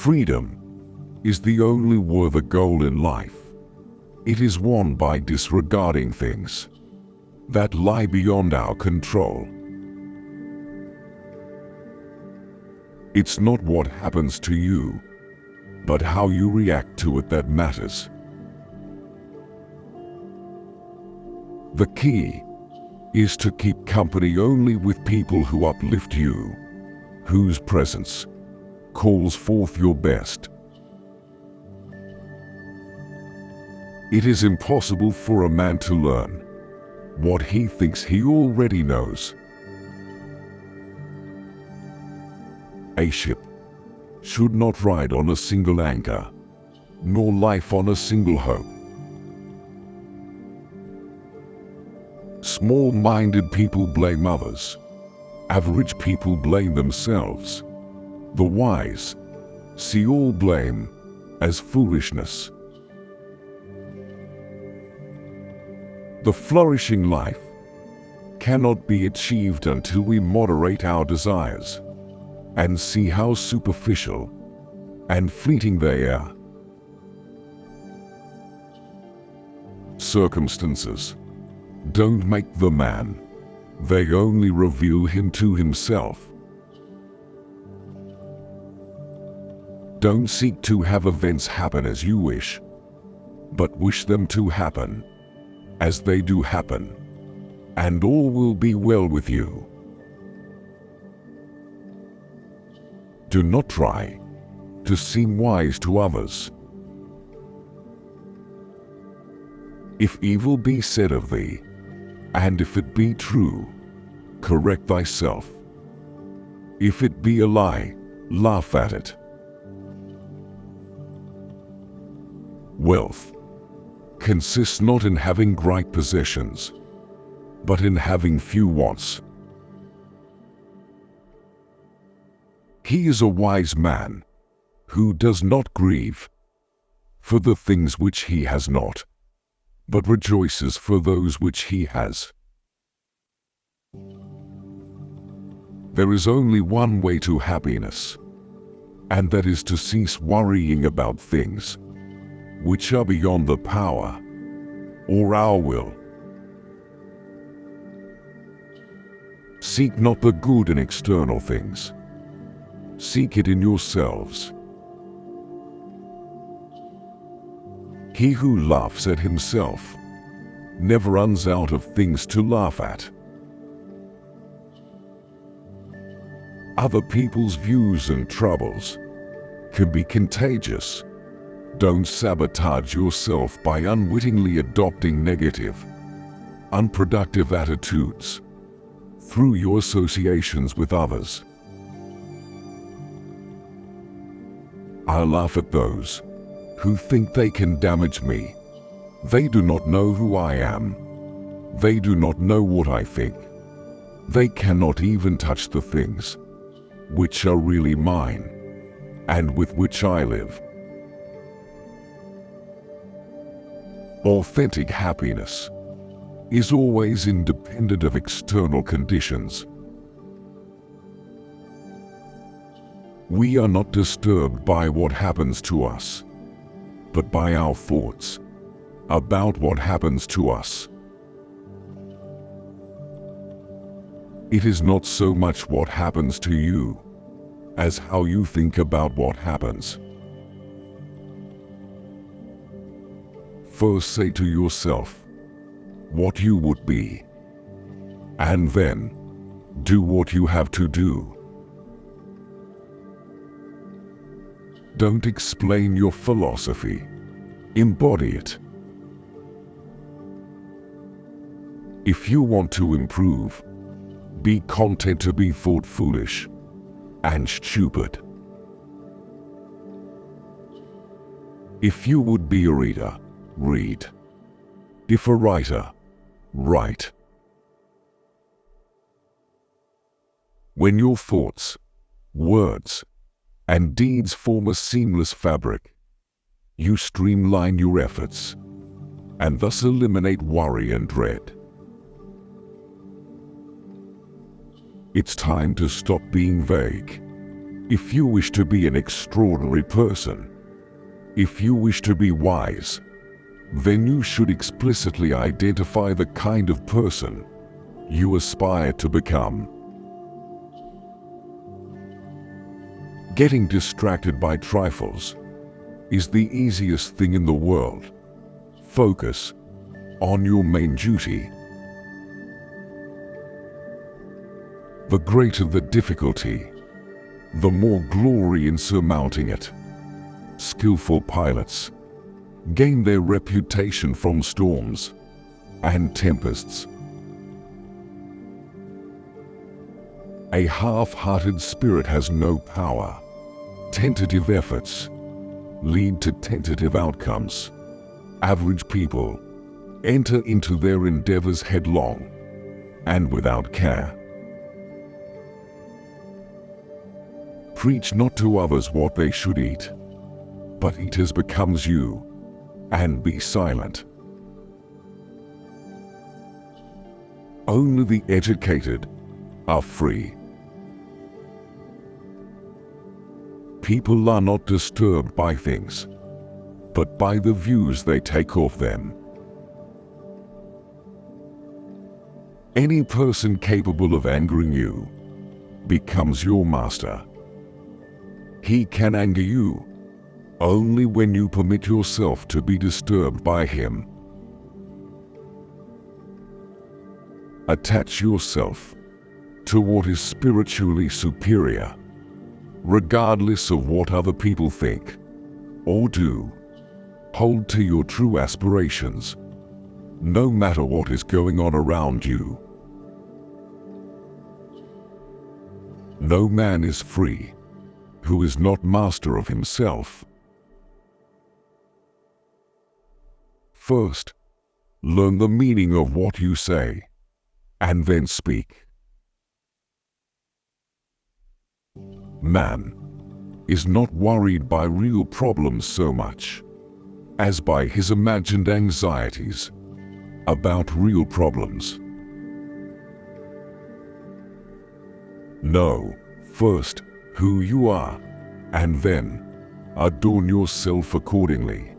Freedom is the only worthy goal in life. It is won by disregarding things that lie beyond our control. It's not what happens to you, but how you react to it that matters. The key is to keep company only with people who uplift you, whose presence calls forth your best. It is impossible for a man to learn what he thinks he already knows. A ship should not ride on a single anchor, nor life on a single hope. Small-minded people blame others. Average people blame themselves. The wise see all blame as foolishness. The flourishing life cannot be achieved until we moderate our desires and see how superficial and fleeting they are. Circumstances don't make the man, they only reveal him to himself. Don't seek to have events happen as you wish, but wish them to happen as they do happen, and all will be well with you. Do not try to seem wise to others. If evil be said of thee, and if it be true, correct thyself. If it be a lie, laugh at it. Wealth consists not in having great possessions, but in having few wants. He is a wise man who does not grieve for the things which he has not, but rejoices for those which he has. There is only one way to happiness, and that is to cease worrying about things which are beyond the power or our will. Seek not the good in external things. Seek it in yourselves. He who laughs at himself never runs out of things to laugh at. Other people's views and troubles can be contagious. Don't sabotage yourself by unwittingly adopting negative, unproductive attitudes through your associations with others. I laugh at those who think they can damage me. They do not know who I am. They do not know what I think. They cannot even touch the things which are really mine and with which I live. Authentic happiness is always independent of external conditions. We are not disturbed by what happens to us, but by our thoughts about what happens to us. It is not so much what happens to you as how you think about what happens. First say to yourself what you would be, and then do what you have to do. Don't explain your philosophy, embody it. If you want to improve, be content to be thought foolish and stupid. If you would be a reader, read. If a writer, write. When your thoughts, words, and deeds form a seamless fabric, you streamline your efforts and thus eliminate worry and dread. It's time to stop being vague. If you wish to be an extraordinary person, if you wish to be wise, then you should explicitly identify the kind of person you aspire to become. Getting distracted by trifles is the easiest thing in the world. Focus on your main duty. The greater the difficulty, the more glory in surmounting it. Skillful pilots gain their reputation from storms and tempests. A half-hearted spirit has no power. Tentative efforts lead to tentative outcomes. Average people enter into their endeavors headlong and without care. Preach not to others what they should eat, but eat as becomes you, and be silent. Only the educated are free. People are not disturbed by things, but by the views they take of them. Any person capable of angering you becomes your master. He can anger you only when you permit yourself to be disturbed by him. Attach yourself to what is spiritually superior, regardless of what other people think or do. Hold to your true aspirations, no matter what is going on around you. No man is free who is not master of himself. First, learn the meaning of what you say, and then speak. Man is not worried by real problems so much as by his imagined anxieties about real problems. Know first who you are, and then adorn yourself accordingly.